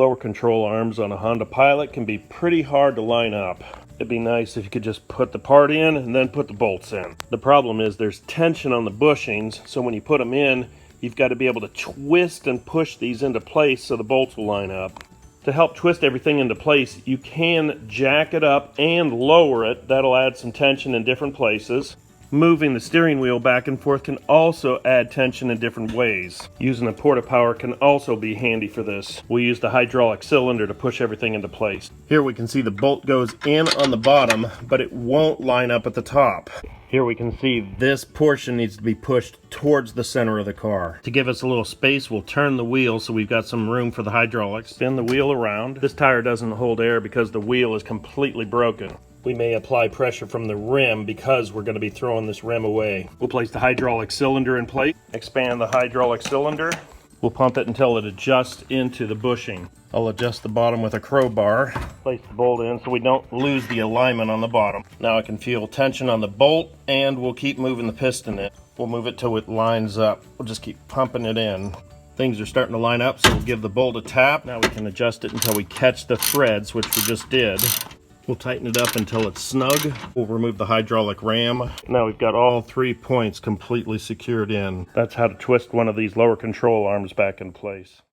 Lower control arms on a Honda Pilot can be pretty hard to line up. It'd be nice if you could just put the part in and then put the bolts in. The problem is there's tension on the bushings, so when you put them in, you've got to be able to twist and push these into place so the bolts will line up. To help twist everything into place, you can jack it up and lower it. That'll add some tension in different places. Moving the steering wheel back and forth can also add tension in different ways. Using a Porta-Power can also be handy for this. We use the hydraulic cylinder to push everything into place. Here we can see the bolt goes in on the bottom, but it won't line up at the top. Here we can see this portion needs to be pushed towards the center of the car. To give us a little space, we'll turn the wheel so we've got some room for the hydraulics. Spin the wheel around. This tire doesn't hold air because the wheel is completely broken. We may apply pressure from the rim because we're going to be throwing this rim away. We'll place the hydraulic cylinder in place, expand the hydraulic cylinder. We'll pump it until it adjusts into the bushing. I'll adjust the bottom with a crowbar. Place the bolt in so we don't lose the alignment on the bottom. Now I can feel tension on the bolt, and we'll keep moving the piston in. We'll move it till it lines up. We'll just keep pumping it in. Things are starting to line up, so we'll give the bolt a tap. Now we can adjust it until we catch the threads, which we just did. We'll tighten it up until it's snug. We'll remove the hydraulic ram. Now we've got all 3 points completely secured in. That's how to twist one of these lower control arms back in place.